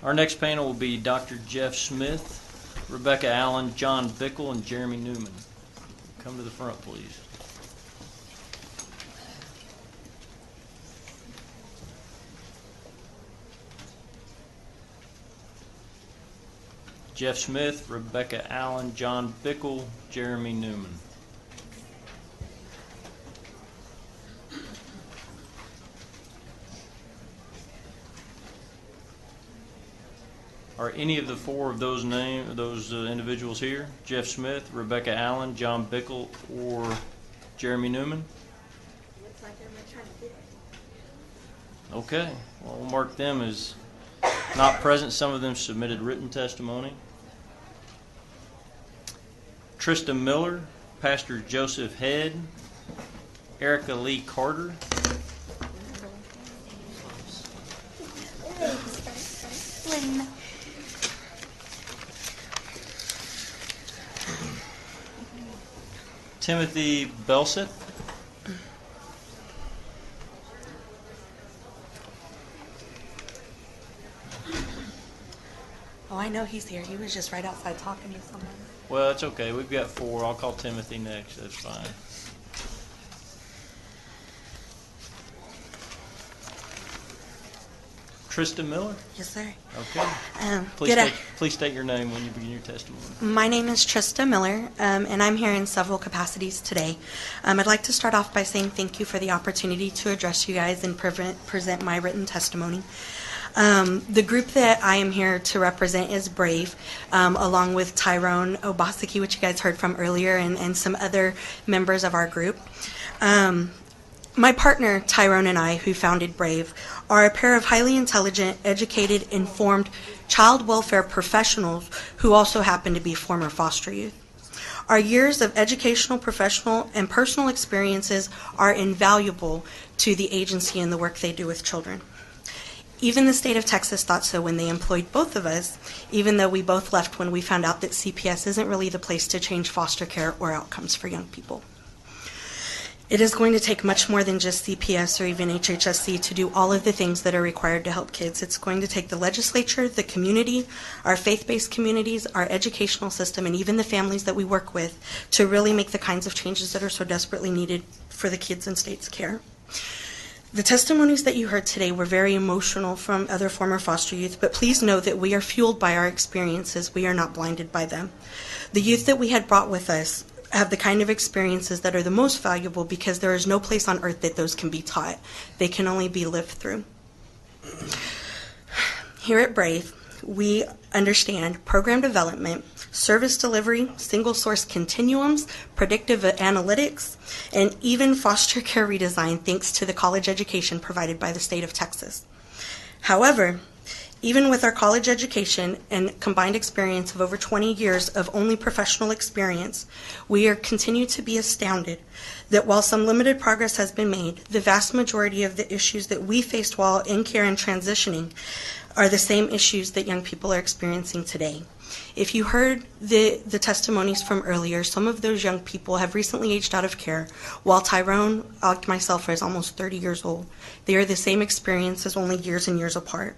Our next panel will be Dr. Jeff Smith, Rebecca Allen, John Bickle, and Jeremy Newman. Come to the front, please. Jeff Smith, Rebecca Allen, John Bickle, Jeremy Newman. Are any of the four of those individuals here? Jeff Smith, Rebecca Allen, John Bickle, or Jeremy Newman? Looks like everybody's trying to get it. Okay, well, we'll mark them as not present. Some of them submitted written testimony. Trista Miller, Pastor Joseph Head, Erica Lee Carter, Timothy Belseth, Oh, I know he's here. He was just right outside talking to someone. well, it's okay. We've got four. I'll call Timothy next. That's fine. Trista Miller? Yes, sir. Okay. Good. Please state your name when you begin your testimony. My name is Trista Miller, and I'm here in several capacities today. I'd like to start off by saying thank you for the opportunity to address you guys and present my written testimony. The group that I am here to represent is Brave, along with Tyrone Obaseki, which you guys heard from earlier, and some other members of our group. My partner, Tyrone, and I, who founded Brave, are a pair of highly intelligent, educated, informed child welfare professionals who also happen to be former foster youth. Our years of educational, professional, and personal experiences are invaluable to the agency and the work they do with children. Even the state of Texas thought so when they employed both of us, even though we both left when we found out that CPS isn't really the place to change foster care or outcomes for young people. It is going to take much more than just CPS or even HHSC to do all of the things that are required to help kids. It's going to take the legislature, the community, our faith-based communities, our educational system, and even the families that we work with to really make the kinds of changes that are so desperately needed for the kids in state's care. The testimonies that you heard today were very emotional from other former foster youth, but please know that we are fueled by our experiences. We are not blinded by them. The youth that we had brought with us have the kind of experiences that are the most valuable because there is no place on earth that those can be taught. They can only be lived through. Here at Brave, we understand program development, service delivery, single source continuums, predictive analytics, and even foster care redesign thanks to the college education provided by the state of Texas. However, even with our college education and combined experience of over 20 years of only professional experience, we continue to be astounded that while some limited progress has been made, the vast majority of the issues that we faced while in care and transitioning are the same issues that young people are experiencing today. If you heard the testimonies from earlier, some of those young people have recently aged out of care, while Tyrone, like myself, is almost 30 years old. They are the same experiences, only years and years apart.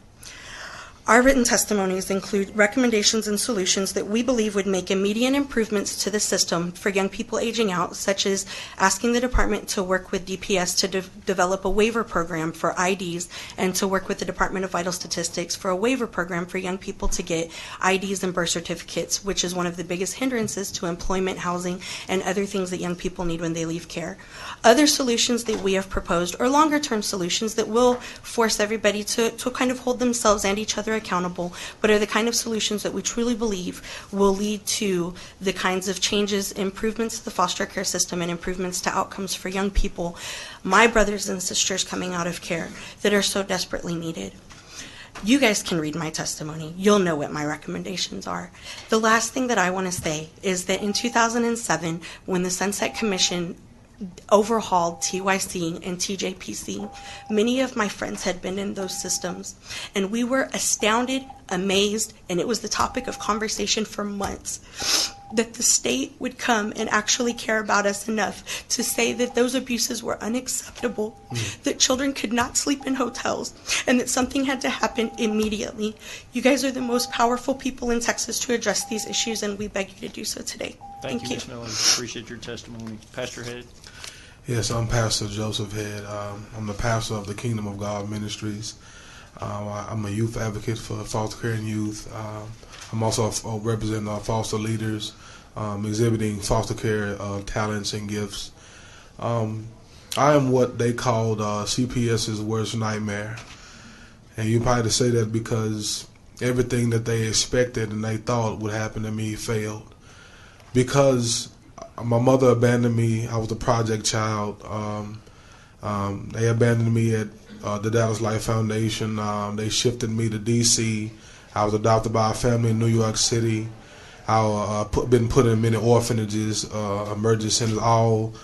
Our written testimonies include recommendations and solutions that we believe would make immediate improvements to the system for young people aging out, such as asking the department to work with DPS to develop a waiver program for IDs and to work with the Department of Vital Statistics for a waiver program for young people to get IDs and birth certificates, which is one of the biggest hindrances to employment, housing, and other things that young people need when they leave care. Other solutions that we have proposed are longer-term solutions that will force everybody to kind of hold themselves and each other accountable, but are the kind of solutions that we truly believe will lead to the kinds of changes, improvements to the foster care system, and improvements to outcomes for young people, my brothers and sisters coming out of care, that are so desperately needed. You guys can read my testimony. You'll know what my recommendations are. The last thing that I want to say is that in 2007, when the Sunset Commission overhauled TYC and TJPC, many of my friends had been in those systems, and we were astounded, amazed, and it was the topic of conversation for months, that the state would come and actually care about us enough to say that those abuses were unacceptable, that children could not sleep in hotels, and that something had to happen immediately. You guys are the most powerful people in Texas to address these issues, and we beg you to do so today. Thank you, Ms. Miller. Appreciate your testimony. Pastor Head. Yes, I'm Pastor Joseph Head. I'm the pastor of the Kingdom of God Ministries. I'm a youth advocate for foster care and youth. I'm also representing foster leaders, exhibiting foster care talents and gifts. I am what they called CPS's worst nightmare. And you probably say that because everything that they expected and they thought would happen to me failed. Because my mother abandoned me. I was a project child. They abandoned me at the Dallas Life Foundation. They shifted me to D.C. I was adopted by a family in New York City. I've been put in many orphanages, emergency centers, all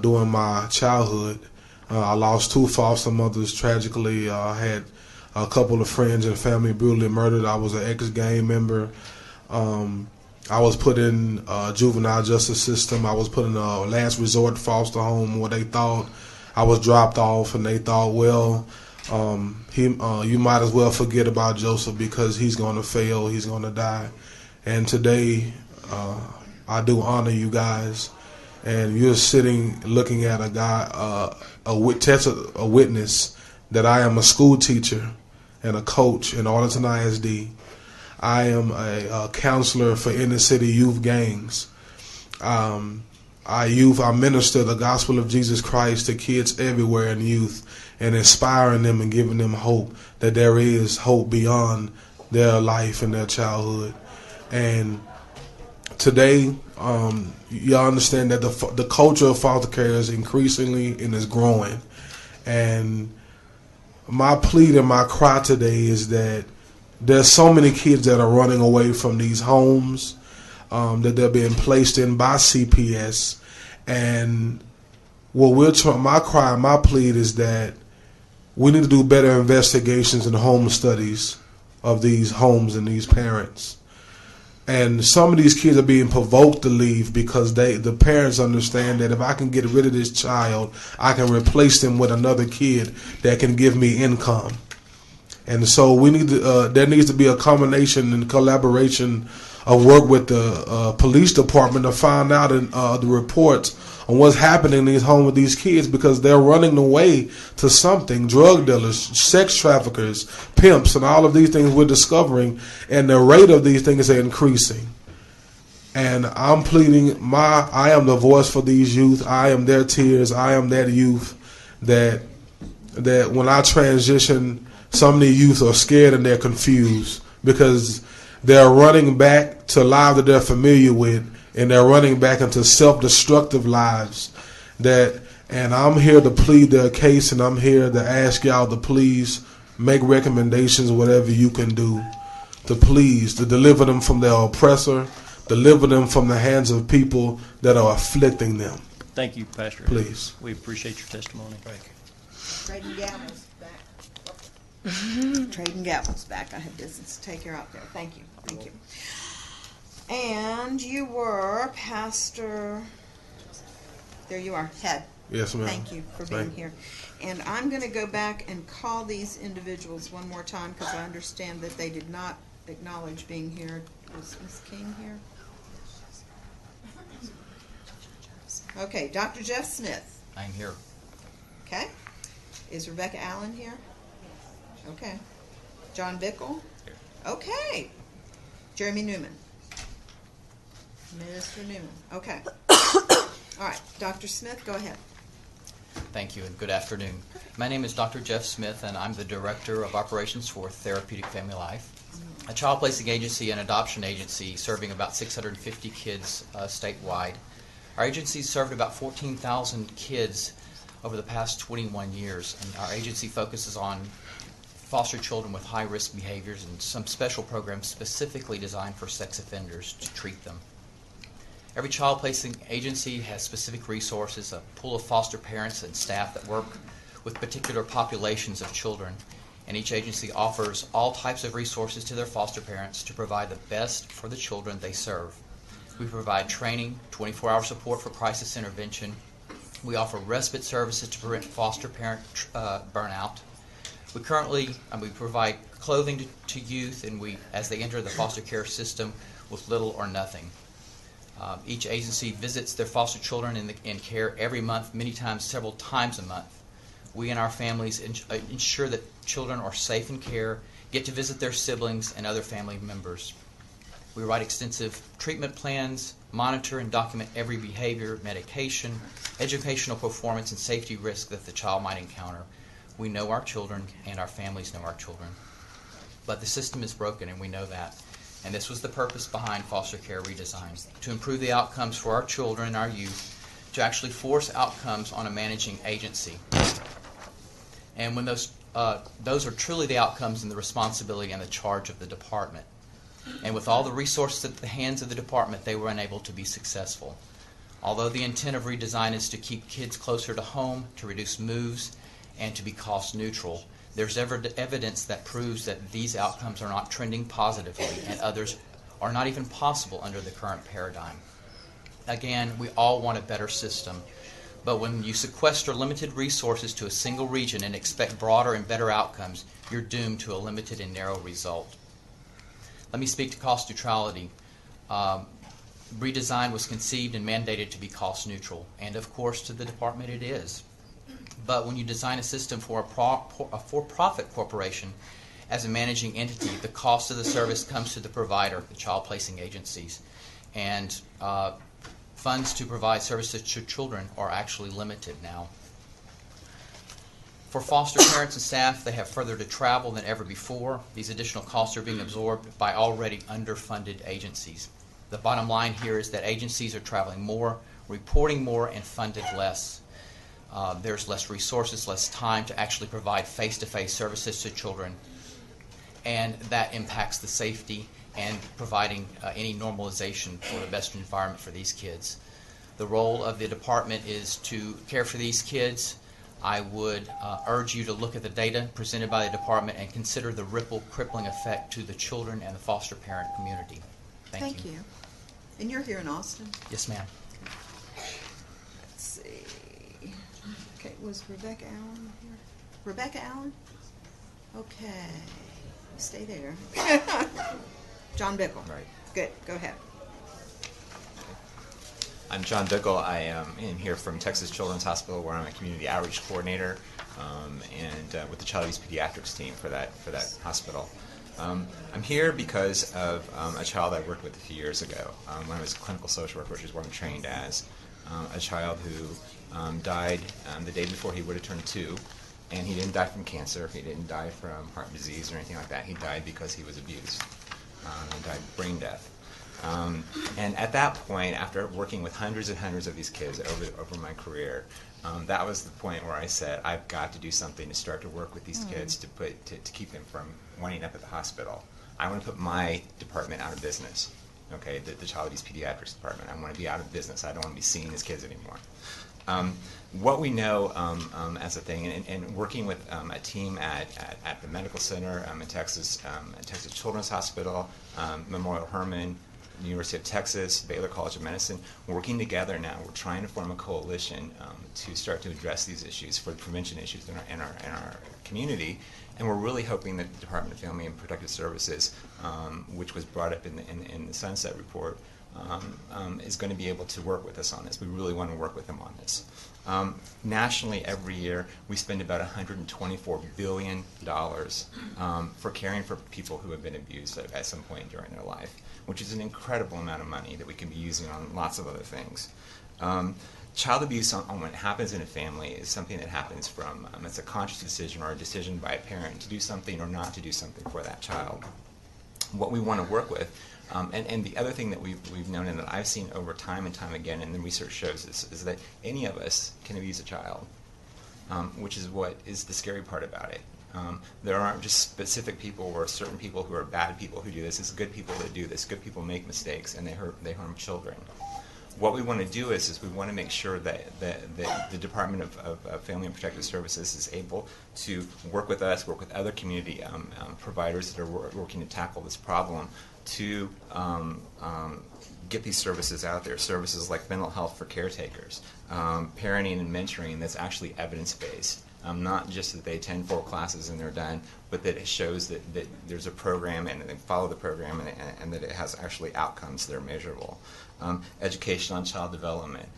during my childhood. I lost 2 foster mothers tragically. I had a couple of friends and family brutally murdered. I was an ex-gang member. I was put in juvenile justice system. I was put in a last resort foster home where they thought I was dropped off, and they thought, well, you might as well forget about Joseph because he's going to fail, he's going to die. And today, I do honor you guys, and you're sitting looking at a guy, a witness that I am a school teacher and a coach in Arlington ISD. I am a counselor for inner city youth gangs. I minister the gospel of Jesus Christ to kids everywhere in youth and inspiring them and giving them hope that there is hope beyond their life and their childhood. And today, you understand that the culture of foster care is increasingly and is growing. And my plea and my cry today is that there's so many kids that are running away from these homes that they're being placed in by CPS. And my cry and my plea is that we need to do better investigations and home studies of these homes and these parents. And some of these kids are being provoked to leave because the parents understand that if I can get rid of this child, I can replace them with another kid that can give me income. And so we need to, there needs to be a combination and collaboration of work with the police department to find out the reports on what's happening in these homes with these kids, because they're running away to something. Drug dealers, sex traffickers, pimps, and all of these things we're discovering, and the rate of these things are increasing. And I'm pleading, I am the voice for these youth. I am their tears. I am that youth that when I transition, some of the youth are scared and they're confused because they're running back to lives that they're familiar with, and they're running back into self-destructive lives. And I'm here to plead their case, and I'm here to ask y'all to please make recommendations, whatever you can do, to deliver them from their oppressor, deliver them from the hands of people that are afflicting them. Thank you, Pastor. Please. We appreciate your testimony. Thank you. Trading Gavels back. Trading Gavels back. I have business to take care of there. Thank you. Thank you. And you were Pastor. There you are, Head. Yes, ma'am. Thank you for being here. And I'm going to go back and call these individuals one more time because I understand that they did not acknowledge being here. Was Ms. King here? Okay, Dr. Jeff Smith. I'm here. Okay. Is Rebecca Allen here? Okay. John Bickle? Here. Okay. Jeremy Newman. Minister Newman. Okay. All right. Dr. Smith, go ahead. Thank you and good afternoon. My name is Dr. Jeff Smith, and I'm the Director of Operations for Therapeutic Family Life, a child placing agency and adoption agency serving about 650 kids statewide. Our agency served about 14,000 kids over the past 21 years, and our agency focuses on foster children with high-risk behaviors and some special programs specifically designed for sex offenders to treat them. Every child placing agency has specific resources, a pool of foster parents and staff that work with particular populations of children. and each agency offers all types of resources to their foster parents to provide the best for the children they serve. We provide training, 24-hour support for crisis intervention. We offer respite services to prevent foster parent burnout. We provide clothing to youth, and as they enter the foster care system with little or nothing. Each agency visits their foster children in care every month, many times, several times a month. We and our families ensure that children are safe in care, get to visit their siblings and other family members. We write extensive treatment plans, monitor and document every behavior, medication, educational performance, and safety risk that the child might encounter. We know our children, and our families know our children. But the system is broken, and we know that. And this was the purpose behind foster care redesign, to improve the outcomes for our children and our youth, to actually force outcomes on a managing agency. And when those are truly the outcomes and the responsibility and the charge of the department. And with all the resources at the hands of the department, they were unable to be successful. Although the intent of redesign is to keep kids closer to home, to reduce moves, and to be cost neutral, there's evidence that proves that these outcomes are not trending positively, and others are not even possible under the current paradigm. Again, we all want a better system, but when you sequester limited resources to a single region and expect broader and better outcomes, you're doomed to a limited and narrow result. Let me speak to cost neutrality. Redesign was conceived and mandated to be cost neutral, and of course to the department it is. But when you design a system for a for-profit corporation as a managing entity, the cost of the service comes to the provider, the child placing agencies, and funds to provide services to children are actually limited now. For foster parents and staff, they have further to travel than ever before. These additional costs are being absorbed by already underfunded agencies. The bottom line here is that agencies are traveling more, reporting more, and funded less. There's less resources, less time to actually provide face-to-face services to children, and that impacts the safety and providing any normalization for the best environment for these kids. The role of the department is to care for these kids. I would urge you to look at the data presented by the department and consider the ripple crippling effect to the children and the foster parent community. Thank you. And you're here in Austin? Yes, ma'am. Let's see. Okay, was Rebecca Allen here? Rebecca Allen? Okay. Stay there. John Bickle. Right. Good. Go ahead. I'm John Bickle. I am in here from Texas Children's Hospital, where I'm a community outreach coordinator, and with the Child Abuse Pediatrics team for that hospital. I'm here because of a child I worked with a few years ago when I was a clinical social worker, which is what I'm trained as. A child who died the day before he would have turned 2, and he didn't die from cancer. He didn't die from heart disease or anything like that. He died because he was abused. He died brain death. And at that point, after working with hundreds and hundreds of these kids over my career, that was the point where I said, I've got to do something to start to work with these kids to keep them from winding up at the hospital. I want to put my department out of business, okay, the Child Abuse Pediatrics department. I want to be out of business. I don't want to be seeing these kids anymore. What we know as a thing, and working with a team at the medical center in Texas Children's Hospital, Memorial Hermann, the University of Texas, Baylor College of Medicine, working together now. We're trying to form a coalition to start to address these issues, for the prevention issues in our community, and we're really hoping that the Department of Family and Protective Services, which was brought up in the Sunset Report, is going to be able to work with us on this. We really want to work with them on this. Nationally, every year, we spend about $124 billion for caring for people who have been abused at some point during their life, which is an incredible amount of money that we can be using on lots of other things. Child abuse on what happens in a family is something that happens from, it's a conscious decision or a decision by a parent to do something or not to do something for that child. What we want to work with, and the other thing that we've known and that I've seen over time and time again, and the research shows this, is that any of us can abuse a child, which is what is the scary part about it. There aren't just specific people or certain people who are bad people who do this. It's good people that do this. Good people make mistakes, and they harm children. what we want to do is we want to make sure that the Department of Family and Protective Services is able to work with us, work with other community providers that are working to tackle this problem to get these services out there, services like mental health for caretakers, parenting and mentoring that's actually evidence-based. Not just that they attend 4 classes and they're done, but that it shows that there's a program and that they follow the program and that it has actually outcomes that are measurable. Education on child development.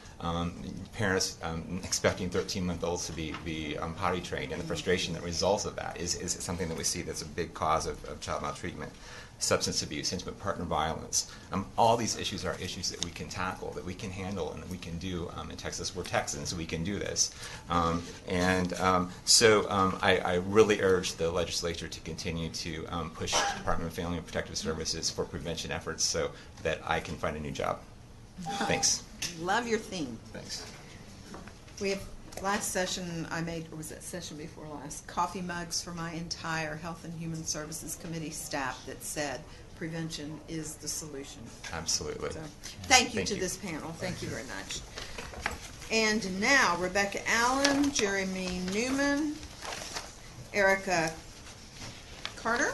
Parents expecting 13-month-olds to be potty trained, and the frustration that results of that is something that we see that's a big cause of child maltreatment. Substance abuse, intimate partner violence. All these issues are issues that we can tackle, that we can handle, and that we can do in Texas. We're Texans, so we can do this. I really urge the legislature to continue to push the Department of Family and Protective Services for prevention efforts so that I can find a new job. Thanks. Love your theme. Thanks. We have, last session I made, or was that session before last, coffee mugs for my entire Health and Human Services Committee staff that said prevention is the solution. Absolutely. So, thank you Thank to you. this panel. Thank you very much. And now, Rebecca Allen, Jeremy Newman, Erica Carter,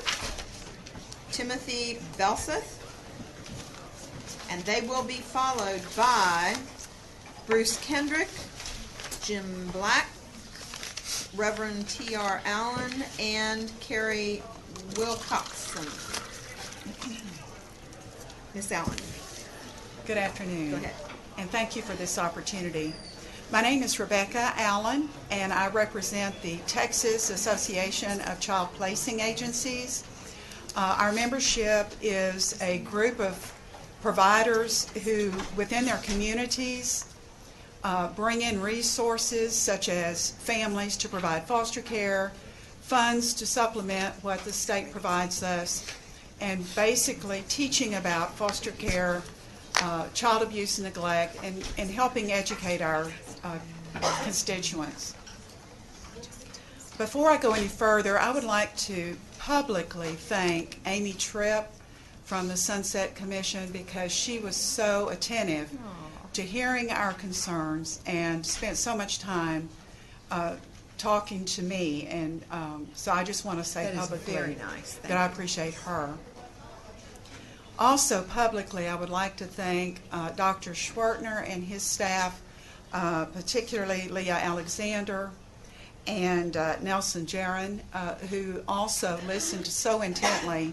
Timothy Belseth, and they will be followed by Bruce Kendrick, Jim Black, Reverend T.R. Allen, and Carrie Wilcoxon. Miss Allen. Good afternoon. Go ahead. And thank you for this opportunity. My name is Rebecca Allen, and I represent the Texas Association of Child Placing Agencies. Our membership is a group of providers who, within their communities, bring in resources such as families to provide foster care, funds to supplement what the state provides us, and basically teaching about foster care, child abuse and neglect, and helping educate our constituents. Before I go any further, I would like to publicly thank Amy Tripp from the Sunset Commission because she was so attentive to hearing our concerns and spent so much time talking to me. And so I just want to say That is publicly very nice. Thank that I you. appreciate her. Also publicly, I would like to thank Dr. Schwertner and his staff, particularly Leah Alexander and Nelson Jaron, who also listened so intently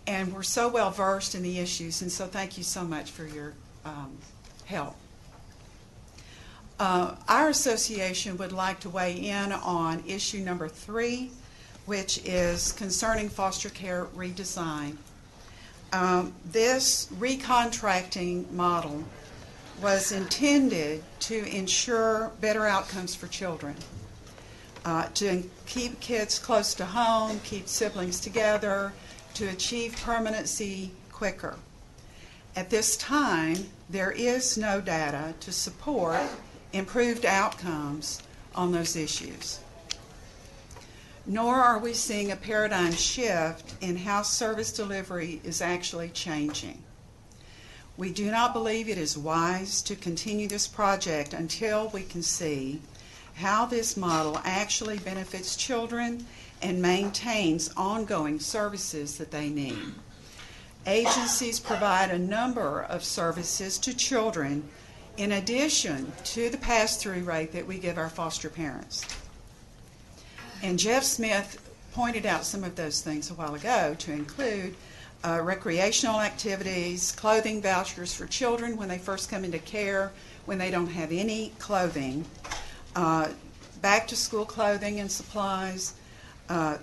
and were so well versed in the issues. And so thank you so much for your help. Our association would like to weigh in on issue number 3, which is concerning foster care redesign. This recontracting model was intended to ensure better outcomes for children, to keep kids close to home, keep siblings together, to achieve permanency quicker. At this time, there is no data to support improved outcomes on those issues. Nor are we seeing a paradigm shift in how service delivery is actually changing. We do not believe it is wise to continue this project until we can see how this model actually benefits children and maintains ongoing services that they need. Agencies provide a number of services to children in addition to the pass-through rate that we give our foster parents. And Jeff Smith pointed out some of those things a while ago, to include recreational activities, clothing vouchers for children when they first come into care, when they don't have any clothing, back-to-school clothing and supplies,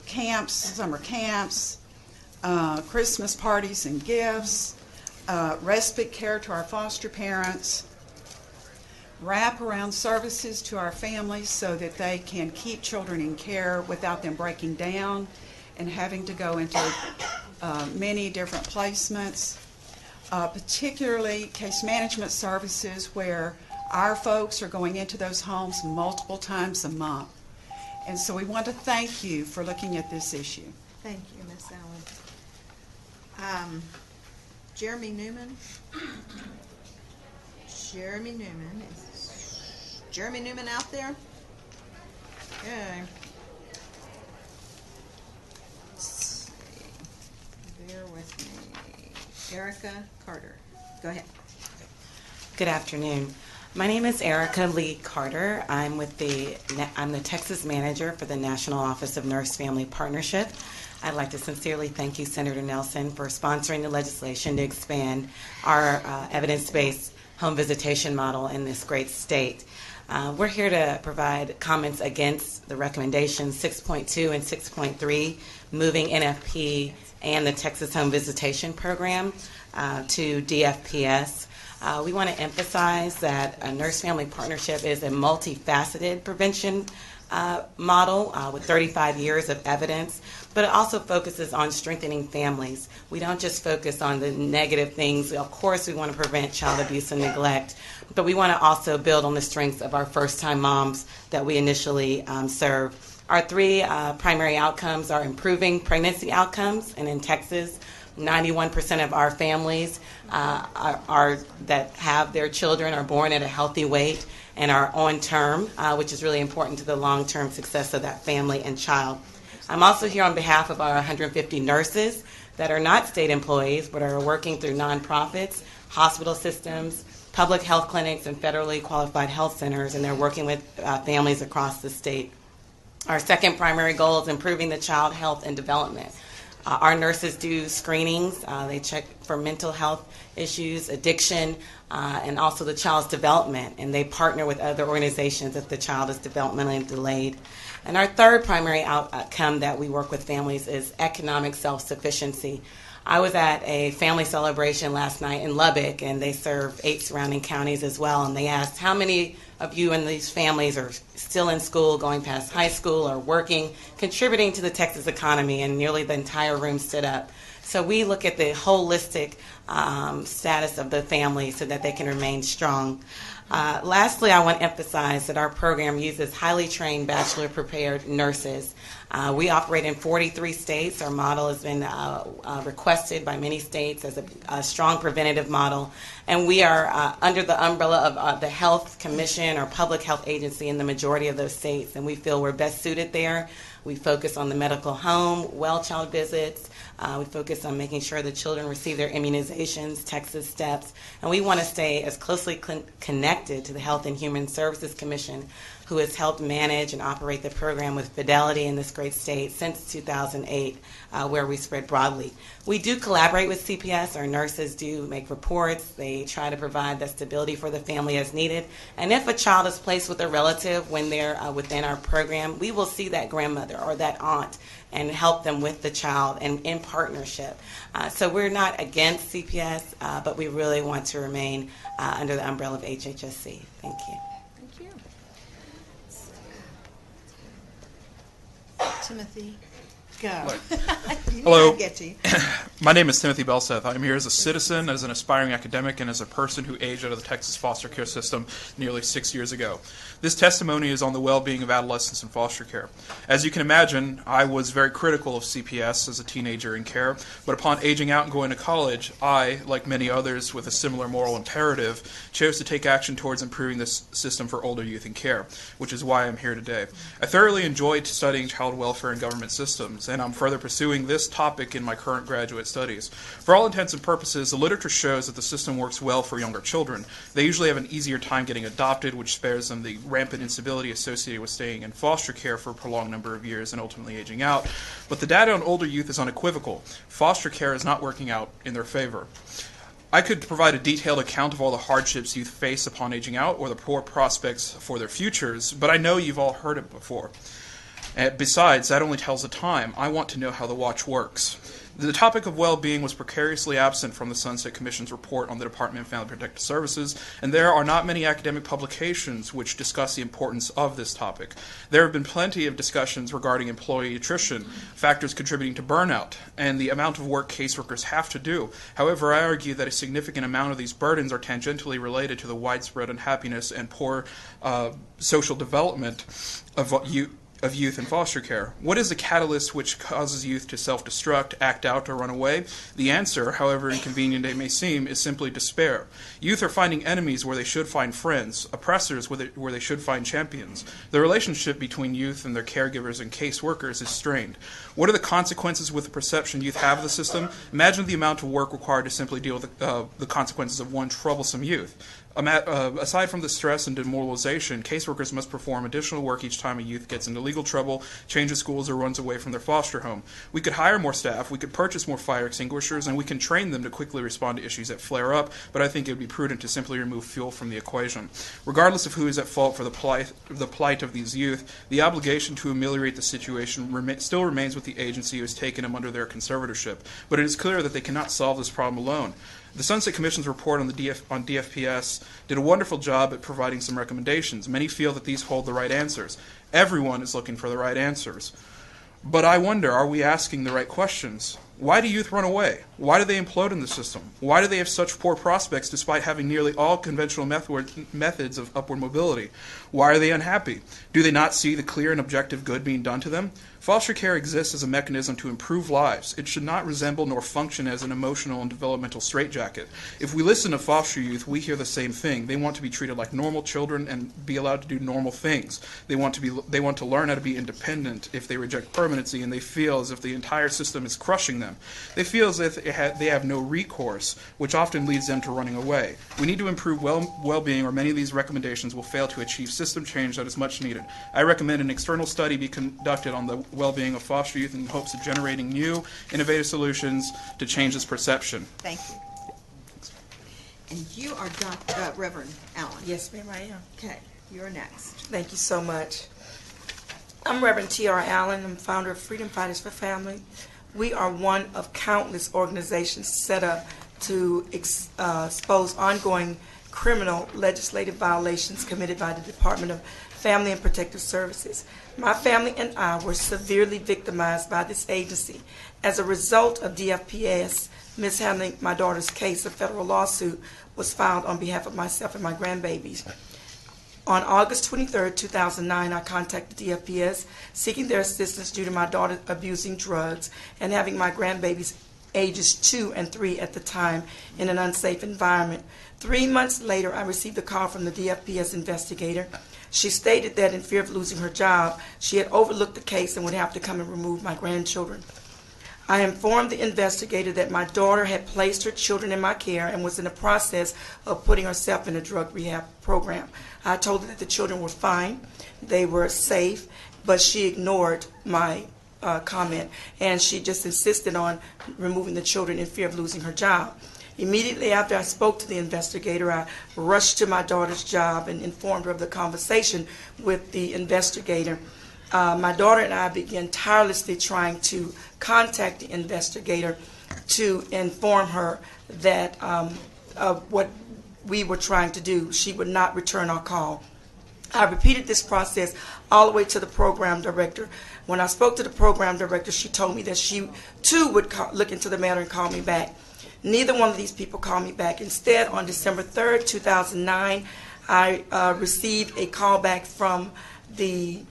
camps, summer camps, Christmas parties and gifts, respite care to our foster parents, wraparound services to our families so that they can keep children in care without them breaking down and having to go into many different placements, particularly case management services where our folks are going into those homes multiple times a month. And so we want to thank you for looking at this issue. Thank you, Miss Allen. Jeremy Newman. Jeremy Newman. Is Jeremy Newman out there? Okay. Let's see. Bear with me. Erica Carter. Go ahead. Good afternoon. My name is Erica Lee Carter. I'm the Texas manager for the National Office of Nurse-Family Partnership. I'd like to sincerely thank you, Senator Nelson, for sponsoring the legislation to expand our evidence-based home visitation model in this great state. We're here to provide comments against the recommendations 6.2 and 6.3, moving NFP and the Texas Home Visitation Program to DFPS. We want to emphasize that a nurse-family partnership is a multifaceted prevention model with 35 years of evidence, but it also focuses on strengthening families. We don't just focus on the negative things. Of course, we want to prevent child abuse and neglect, but we want to also build on the strengths of our first-time moms that we initially serve. Our three primary outcomes are improving pregnancy outcomes, and in Texas, 91% of our families that have their children are born at a healthy weight and are on term, which is really important to the long-term success of that family and child. I'm also here on behalf of our 150 nurses that are not state employees but are working through nonprofits, hospital systems, public health clinics, and federally qualified health centers, and they're working with families across the state. Our second primary goal is improving the child health and development. Our nurses do screenings. They check for mental health issues, addiction, and also the child's development, and they partner with other organizations if the child is developmentally delayed. And our third primary outcome that we work with families is economic self-sufficiency. I was at a family celebration last night in Lubbock, and they serve 8 surrounding counties as well, and they asked how many of you in these families are still in school, going past high school, or working, contributing to the Texas economy, and nearly the entire room stood up. So we look at the holistic status of the family so that they can remain strong. Lastly, I want to emphasize that our program uses highly trained bachelor-prepared nurses. We operate in 43 states. Our model has been requested by many states as a strong preventative model. And we are under the umbrella of the Health Commission or Public Health Agency in the majority of those states. And we feel we're best suited there. We focus on the medical home, well child visits. We focus on making sure the children receive their immunizations, Texas steps. And we want to stay as closely connected to the Health and Human Services Commission, who has helped manage and operate the program with fidelity in this great state since 2008, where we spread broadly. We do collaborate with CPS. Our nurses do make reports. They try to provide the stability for the family as needed. And if a child is placed with a relative when they're within our program, we will see that grandmother or that aunt and help them with the child and in partnership. So we're not against CPS, but we really want to remain under the umbrella of HHSC. Thank you. Thank you. Timothy, go. Hello. Get to you. My name is Timothy Belseth. I'm here as a citizen, as an aspiring academic, and as a person who aged out of the Texas foster care system nearly 6 years ago. This testimony is on the well-being of adolescents in foster care. As you can imagine, I was very critical of CPS as a teenager in care, but upon aging out and going to college, I, like many others with a similar moral imperative, chose to take action towards improving this system for older youth in care, which is why I'm here today. I thoroughly enjoyed studying child welfare and government systems, and I'm further pursuing this topic in my current graduate studies. For all intents and purposes, the literature shows that the system works well for younger children. They usually have an easier time getting adopted, which spares them the rampant instability associated with staying in foster care for a prolonged number of years and ultimately aging out. But the data on older youth is unequivocal. Foster care is not working out in their favor. I could provide a detailed account of all the hardships youth face upon aging out or the poor prospects for their futures, but I know you've all heard it before. Besides, that only tells the time. I want to know how the watch works. The topic of well-being was precariously absent from the Sunset Commission's report on the Department of Family Protective Services, and there are not many academic publications which discuss the importance of this topic. There have been plenty of discussions regarding employee attrition, factors contributing to burnout, and the amount of work caseworkers have to do. However, I argue that a significant amount of these burdens are tangentially related to the widespread unhappiness and poor social development of of youth in foster care. What is the catalyst which causes youth to self-destruct, act out, or run away? The answer, however inconvenient it may seem, is simply despair. Youth are finding enemies where they should find friends, oppressors where they should find champions. The relationship between youth and their caregivers and caseworkers is strained. What are the consequences with the perception youth have of the system? Imagine the amount of work required to simply deal with the consequences of one troublesome youth. Aside from the stress and demoralization, caseworkers must perform additional work each time a youth gets into legal trouble, changes schools, or runs away from their foster home. We could hire more staff, we could purchase more fire extinguishers, and we can train them to quickly respond to issues that flare up, but I think it would be prudent to simply remove fuel from the equation. Regardless of who is at fault for the plight of these youth, the obligation to ameliorate the situation still remains with the agency who has taken them under their conservatorship, but it is clear that they cannot solve this problem alone. The Sunset Commission's report on DFPS did a wonderful job at providing some recommendations. Many feel that these hold the right answers. Everyone is looking for the right answers. But I wonder, are we asking the right questions? Why do youth run away? Why do they implode in the system? Why do they have such poor prospects despite having nearly all conventional methods of upward mobility? Why are they unhappy? Do they not see the clear and objective good being done to them? Foster care exists as a mechanism to improve lives. It should not resemble nor function as an emotional and developmental straitjacket. If we listen to foster youth, we hear the same thing. They want to be treated like normal children and be allowed to do normal things. They want to learn how to be independent if they reject permanency, and they feel as if the entire system is crushing them. They feel as if they have no recourse, which often leads them to running away. We need to improve well-being, or many of these recommendations will fail to achieve system change that is much needed. I recommend an external study be conducted on the well-being of foster youth in hopes of generating new, innovative solutions to change this perception. Thank you. And you are Reverend Allen. Yes, ma'am, I am. Okay, you're next. Thank you so much. I'm Reverend T.R. Allen. I'm founder of Freedom Fighters for Family. We are one of countless organizations set up to expose ongoing criminal legislative violations committed by the Department of Family and Protective Services. My family and I were severely victimized by this agency. As a result of DFPS mishandling my daughter's case, a federal lawsuit was filed on behalf of myself and my grandbabies. On August 23, 2009, I contacted DFPS seeking their assistance due to my daughter abusing drugs and having my grandbabies ages 2 and 3 at the time in an unsafe environment. 3 months later, I received a call from the DFPS investigator. She stated that in fear of losing her job, she had overlooked the case and would have to come and remove my grandchildren. I informed the investigator that my daughter had placed her children in my care and was in the process of putting herself in a drug rehab program. I told her that the children were fine, they were safe, but she ignored my comment, and she just insisted on removing the children in fear of losing her job. Immediately after I spoke to the investigator, I rushed to my daughter's job and informed her of the conversation with the investigator. My daughter and I began tirelessly trying to contact the investigator to inform her that of what we were trying to do. She would not return our call. I repeated this process all the way to the program director. When I spoke to the program director, she told me that she too would look into the matter and call me back. Neither one of these people called me back. Instead, on December 3rd, 2009, I received a call back from the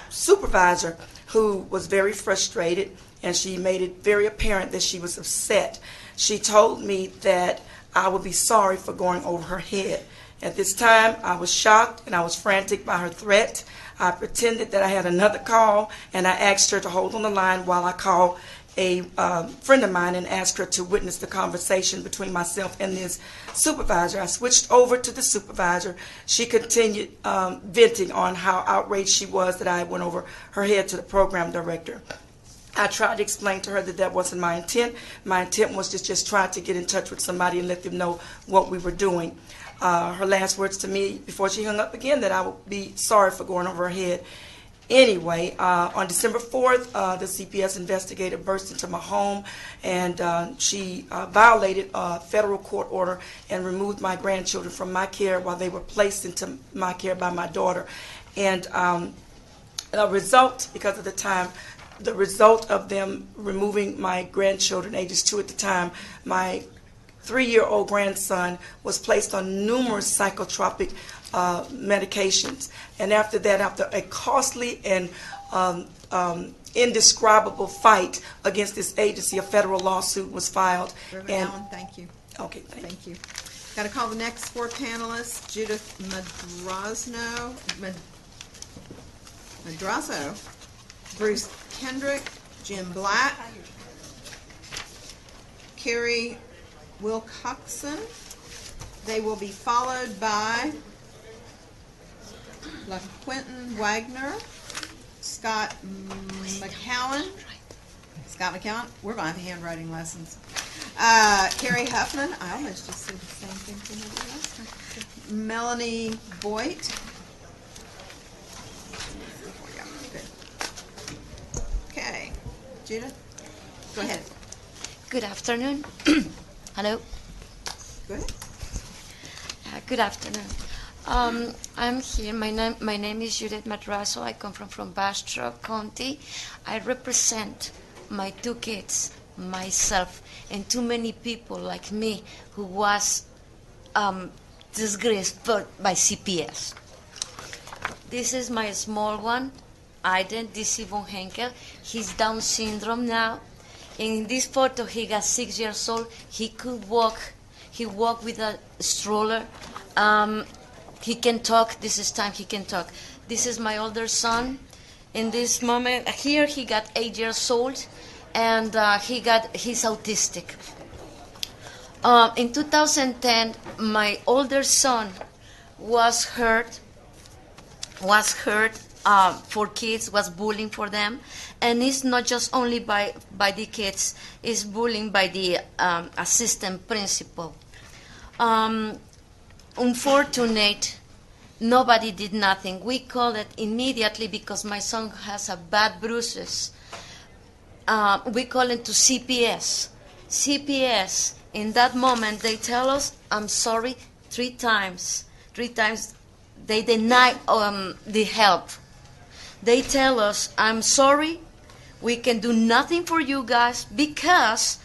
supervisor, who was very frustrated, and she made it very apparent that she was upset. She told me that I would be sorry for going over her head. At this time, I was shocked and I was frantic by her threat. I pretended that I had another call, and I asked her to hold on the line while I called a friend of mine and asked her to witness the conversation between myself and this supervisor. I switched over to the supervisor. She continued venting on how outraged she was that I went over her head to the program director. I tried to explain to her that that wasn't my intent. My intent was to just try to get in touch with somebody and let them know what we were doing. Her last words to me before she hung up again, that I would be sorry for going over her head. Anyway, on December 4th, the CPS investigator burst into my home, and she violated a federal court order and removed my grandchildren from my care while they were placed into my care by my daughter. And the result, because of the time, the result of them removing my grandchildren, ages 2 at the time, my 3-year-old grandson was placed on numerous psychotropic medications. And after that, after a costly and indescribable fight against this agency, a federal lawsuit was filed. Reverend And Allen, thank you. okay, thank you. Thank you. Got to call the next four panelists. Judith Madrazo, Bruce Kendrick, Jim Black, Carrie Wilcoxon. They will be followed by LaQuentin Wagner, Scott McCowan. Scott McCowan, we're going to have handwriting lessons. Carrie Huffman, I almost just said the same thing from the last time. Melanie Boyd. Good. Okay, Judith, go ahead. Good afternoon. Hello. Go ahead. Good afternoon. I'm here. My name is Judith Madrazo. I come from Bastrop County. I represent my two kids, myself, and too many people like me who was disgraced by CPS. This is my small one, Aiden DC von Henkel. He's Down syndrome now. In this photo, he got 6 years old. He could walk. He walked with a stroller. He can talk. This is time he can talk. This is my older son. In this moment, here he got 8 years old, and he's autistic. In 2010, my older son was hurt for kids, was bullying for them, and it's not just only by the kids, it's bullying by the assistant principal. Unfortunate, nobody did nothing. We called it immediately because my son has a bad bruises. We call it to CPS. CPS, in that moment, they tell us, I'm sorry, 3 times. 3 times they deny the help. They tell us, I'm sorry, we can do nothing for you guys because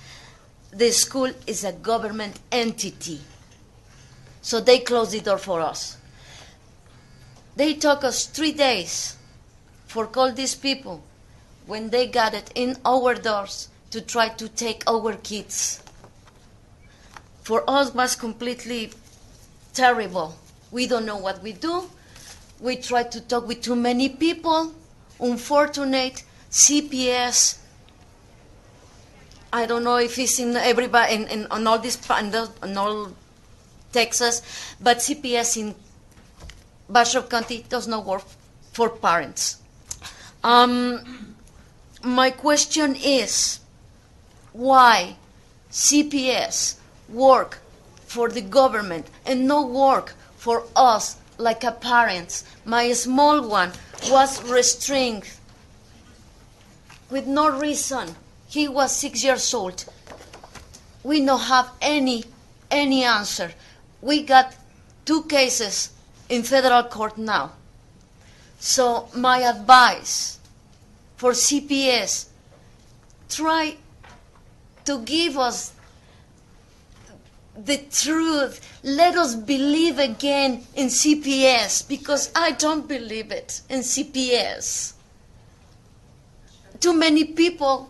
the school is a government entity. So they close the door for us. They took us 3 days for call these people when they got it in our doors to try to take our kids. For us was completely terrible. We don't know what we do. We try to talk with too many people. Unfortunate, CPS. I don't know if it's in everybody on all this in all Texas, but CPS in Bastrop County does not work for parents. My question is, why CPS work for the government and not work for us like a parents? My small one was restrained with no reason. He was 6 years old. We don't have any answer. We got 2 cases in federal court now. So my advice for CPS, try to give us the truth. Let us believe again in CPS, because I don't believe it in CPS. Too many people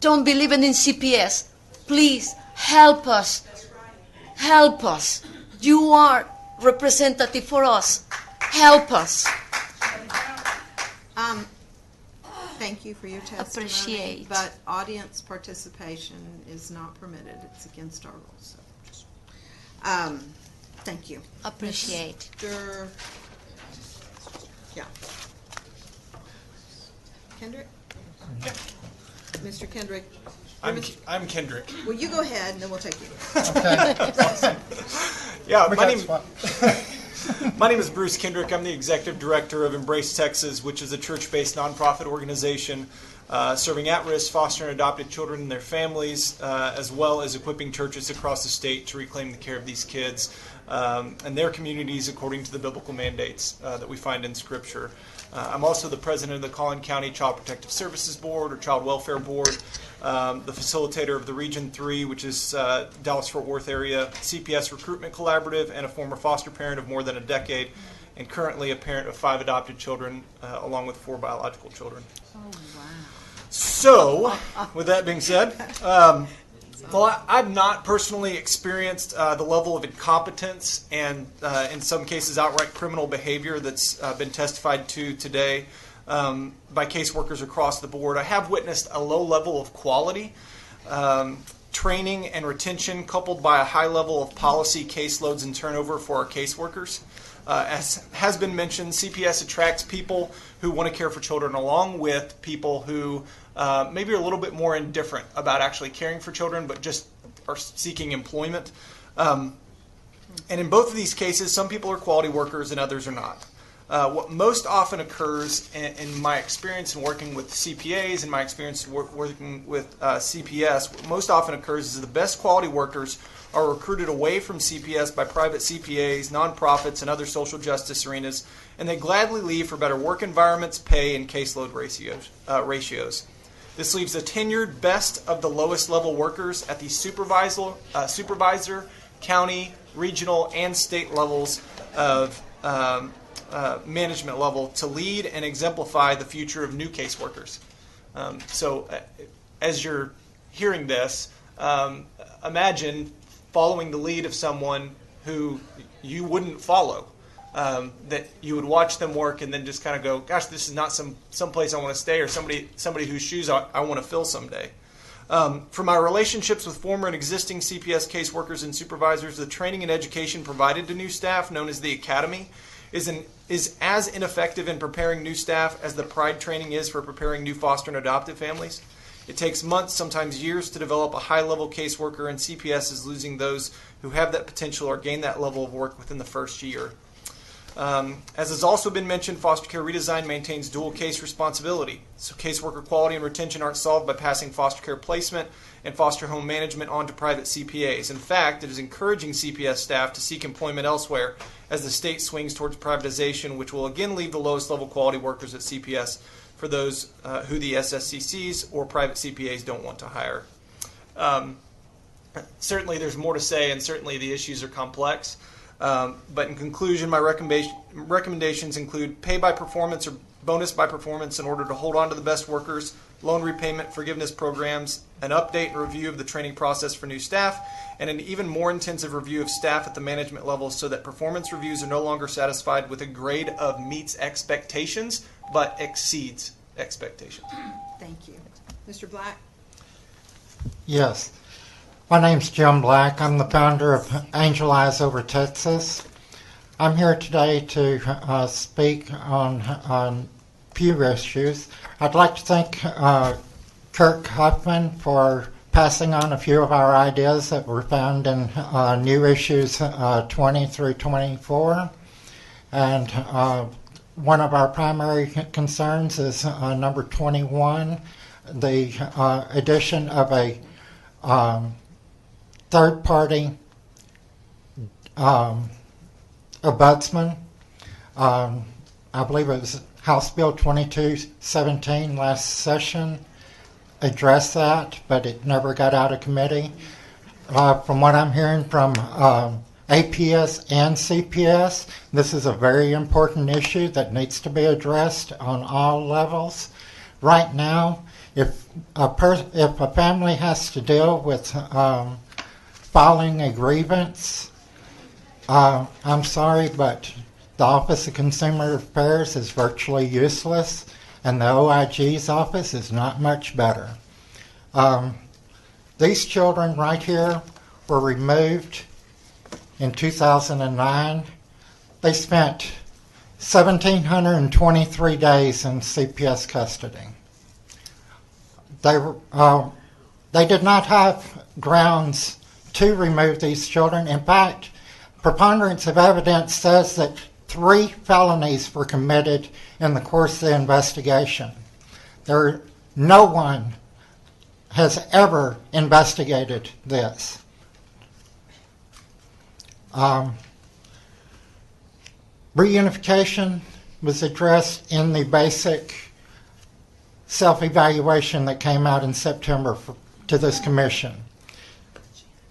don't believe in CPS. Please help us. Help us. You are representative for us. Help us. Thank you for your testimony. Appreciate. But audience participation is not permitted. It's against our rules. So, thank you. Appreciate. Yeah. Kendrick? Yeah. Mr. Kendrick. I'm Kendrick. Well, you go ahead, and then we'll take you. Okay. Yeah, my name is Bruce Kendrick. I'm the executive director of Embrace Texas, which is a church-based nonprofit organization serving at-risk foster and adopted children and their families, as well as equipping churches across the state to reclaim the care of these kids and their communities according to the biblical mandates that we find in Scripture. I'm also the president of the Collin County Child Protective Services Board, or Child Welfare Board, the facilitator of the Region 3, which is Dallas-Fort Worth area CPS Recruitment Collaborative, and a former foster parent of more than a decade, and currently a parent of 5 adopted children, along with 4 biological children. Oh, wow. So, with that being said, well, I've not personally experienced the level of incompetence and, in some cases, outright criminal behavior that's been testified to today by caseworkers across the board. I have witnessed a low level of quality, training, and retention, coupled by a high level of policy, caseloads, and turnover for our caseworkers. As has been mentioned, CPS attracts people who want to care for children, along with people who maybe are a little bit more indifferent about actually caring for children, but just are seeking employment. And in both of these cases, some people are quality workers and others are not. What most often occurs, in my experience in working with CPAs and my experience working with CPS, what most often occurs is the best quality workers are recruited away from CPS by private CPAs, nonprofits, and other social justice arenas, and they gladly leave for better work environments, pay, and caseload ratios. This leaves the tenured best of the lowest level workers at the supervisor, county, regional, and state levels of management level to lead and exemplify the future of new caseworkers. So as you're hearing this, imagine following the lead of someone who you wouldn't follow, that you would watch them work and then just kind of go, gosh, this is not some place I want to stay, or somebody whose shoes I want to fill someday. For my relationships with former and existing CPS caseworkers and supervisors, the training and education provided to new staff, known as the Academy, is as ineffective in preparing new staff as the PRIDE training is for preparing new foster and adoptive families. It takes months, sometimes years, to develop a high-level caseworker, and CPS is losing those who have that potential or gain that level of work within the first year. As has also been mentioned, foster care redesign maintains dual case responsibility. So caseworker quality and retention aren't solved by passing foster care placement and foster home management on to private CPAs. In fact, it is encouraging CPS staff to seek employment elsewhere as the state swings towards privatization, which will again leave the lowest level quality workers at CPS for those who the SSCCs or private CPAs don't want to hire. Certainly there's more to say, and certainly the issues are complex. But in conclusion, my recommendations include pay by performance or bonus by performance in order to hold on to the best workers, loan repayment forgiveness programs, an update and review of the training process for new staff, and an even more intensive review of staff at the management level so that performance reviews are no longer satisfied with a grade of meets expectations, but exceeds expectations. Thank you. Mr. Black? Yes. My name's Jim Black. I'm the founder of Angel Eyes Over Texas. I'm here today to speak on a few issues. I'd like to thank Kirk Huffman for passing on a few of our ideas that were found in new issues 20 through 24. And one of our primary concerns is number 21, the addition of a third-party ombudsman. I believe it was House Bill 2217 last session addressed that, but it never got out of committee. From what I'm hearing from APS and CPS, this is a very important issue that needs to be addressed on all levels. Right now, if a family has to deal with filing a grievance, I'm sorry, but the Office of Consumer Affairs is virtually useless, and the OIG's office is not much better. These children right here were removed in 2009. They spent 1,723 days in CPS custody. They did not have grounds to remove these children. In fact, preponderance of evidence says that 3 felonies were committed in the course of the investigation. No one has ever investigated this. Reunification was addressed in the basic self-evaluation that came out in September to this commission.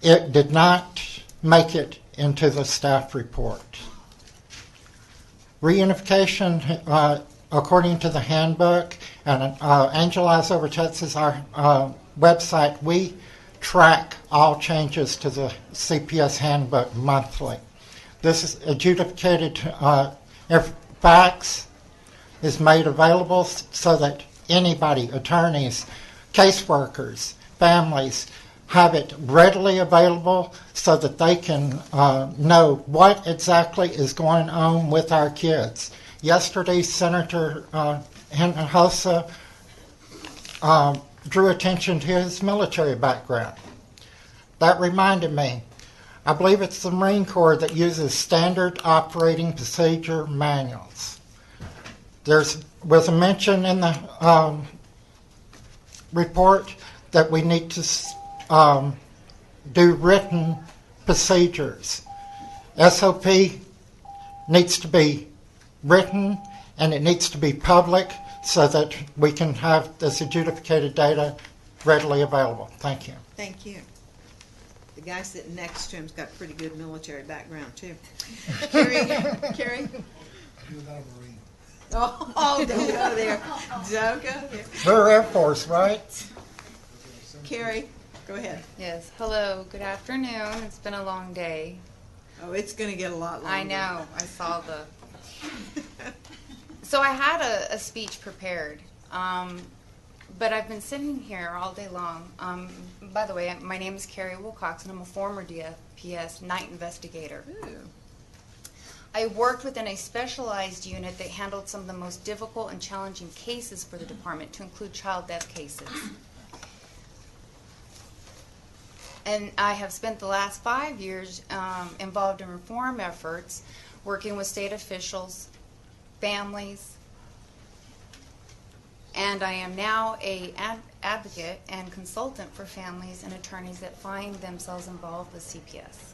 It did not make it into the staff report. Reunification, according to the handbook, and Angel Eyes Over Texas, our website, we track all changes to the CPS handbook monthly. This is adjudicated facts is made available so that anybody, attorneys, caseworkers, families, have it readily available so that they can know what exactly is going on with our kids. Yesterday, Senator Hinojosa drew attention to his military background. That reminded me, I believe it's the Marine Corps that uses standard operating procedure manuals. There was a mention in the report that we need to do written procedures. SOP needs to be written and it needs to be public so that we can have this adjudicated data readily available. Thank you. Thank you. The guy sitting next to him's got pretty good military background too. Carrie? Oh, don't go there. Don't go there. We're Air Force, right? Carrie, go ahead. Yes. Hello. Good afternoon. It's been a long day. Oh, it's going to get a lot longer. I know. I saw the. So I had a speech prepared, but I've been sitting here all day long. By the way, my name is Carrie Wilcox, and I'm a former DFPS night investigator. Ooh. I worked within a specialized unit that handled some of the most difficult and challenging cases for the department, to include child death cases. And I have spent the last 5 years involved in reform efforts, working with state officials, families, and I am now an advocate and consultant for families and attorneys that find themselves involved with CPS.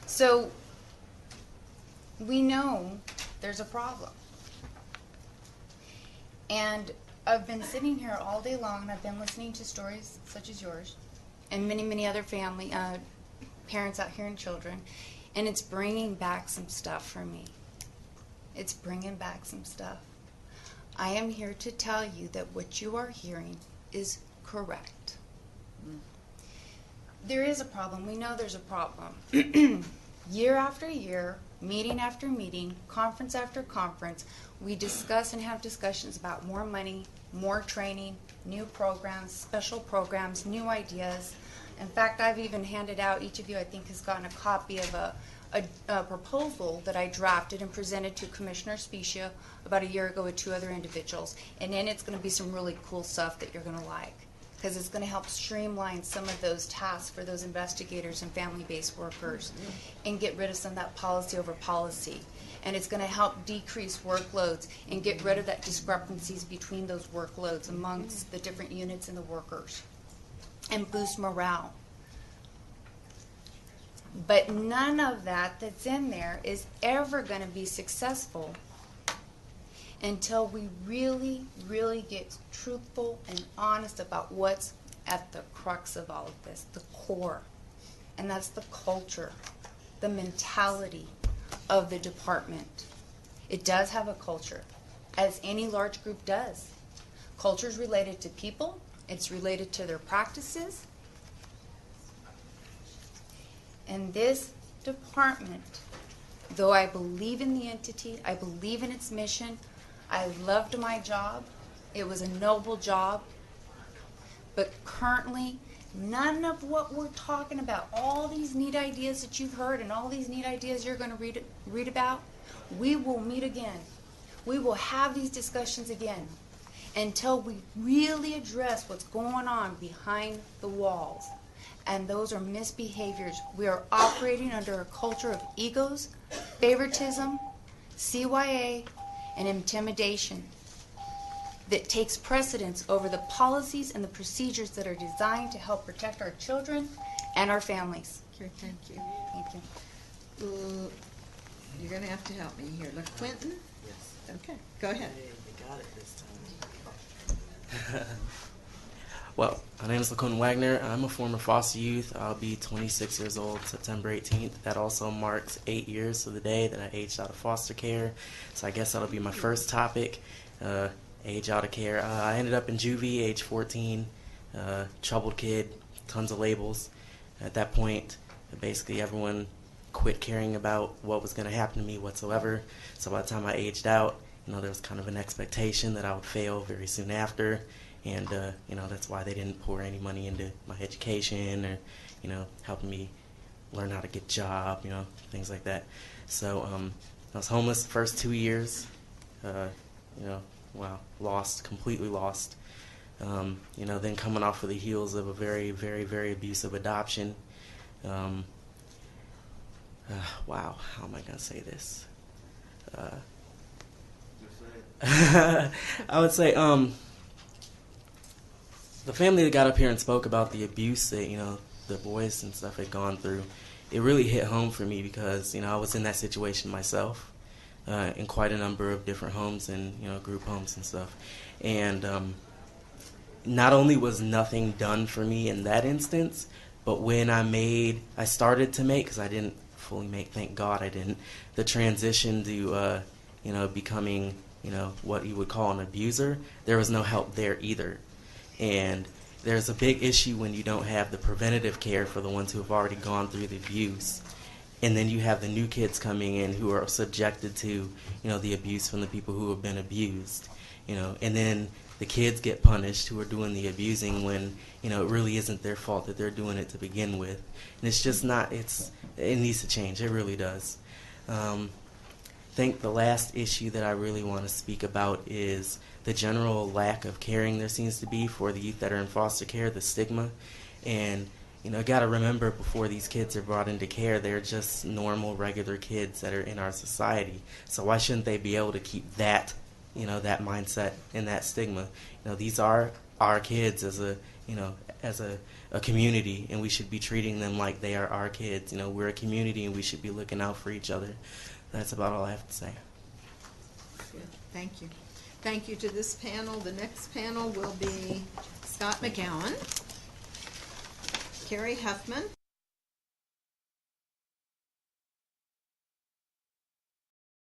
So we know there's a problem. And I've been sitting here all day long and I've been listening to stories such as yours and many, many other family, parents out here and children, and it's bringing back some stuff for me. It's bringing back some stuff. I am here to tell you that what you are hearing is correct. There is a problem. We know there's a problem. Year after year, meeting after meeting, conference after conference, we discuss and have discussions about more money, more training, new programs, special programs, new ideas. In fact, I've even handed out, each of you I think has gotten a copy of a proposal that I drafted and presented to Commissioner Specia about a year ago with 2 other individuals. And in it's going to be some really cool stuff that you're going to like, because it's going to help streamline some of those tasks for those investigators and family-based workers and get rid of some of that policy over policy. And it's going to help decrease workloads and get rid of that discrepancies between those workloads amongst the different units and the workers and boost morale. But none of that that's in there is ever going to be successful until we really, really get truthful and honest about what's at the crux of all of this, the core. And that's the culture, the mentality of the department. It does have a culture, as any large group does. Culture is related to people. It's related to their practices. And this department, though I believe in the entity, I believe in its mission, I loved my job. It was a noble job. But currently, none of what we're talking about, all these neat ideas that you've heard and all these neat ideas you're going to read about, we will meet again. We will have these discussions again until we really address what's going on behind the walls. And those are misbehaviors. We are operating under a culture of egos, favoritism, CYA, and intimidation that takes precedence over the policies and the procedures that are designed to help protect our children and our families. Okay, thank you. Thank you. You're going to have to help me here. Look, Quentin? Yes. Okay, go ahead. Hey, they got it this time. Well, my name is LaQuentin Wagner. I'm a former foster youth. I'll be 26 years old September 18th. That also marks 8 years to the day that I aged out of foster care. So I guess that'll be my first topic, age out of care. I ended up in juvie, age 14, troubled kid, tons of labels. At that point, basically everyone quit caring about what was going to happen to me whatsoever. So by the time I aged out, there was kind of an expectation that I would fail very soon after. And, that's why they didn't pour any money into my education or, helping me learn how to get a job, things like that. So I was homeless the first 2 years, lost, completely lost. Then coming off of the heels of a very, very, very abusive adoption. Wow, how am I going to say this? I would say, the family that got up here and spoke about the abuse that, the boys and stuff had gone through, it really hit home for me because, I was in that situation myself in quite a number of different homes and, group homes and stuff. And not only was nothing done for me in that instance, but when I started to make, because I didn't fully make, thank God I didn't, the transition to, becoming, what you would call an abuser, there was no help there either. And there's a big issue when you don't have the preventative care for the ones who have already gone through the abuse. And then you have the new kids coming in who are subjected to, the abuse from the people who have been abused. And then the kids get punished who are doing the abusing when, it really isn't their fault that they're doing it to begin with. And it's just not, it needs to change. It really does. I think the last issue that I really want to speak about is the general lack of caring there seems to be for the youth that are in foster care, the stigma. And, got to remember before these kids are brought into care, they're just normal, regular kids that are in our society. So why shouldn't they be able to keep that, that mindset and that stigma? These are our kids as a community, and we should be treating them like they are our kids. We're a community, and we should be looking out for each other. That's about all I have to say. Good. Thank you. Thank you to this panel. The next panel will be Scott McCowan, Carrie Huffman,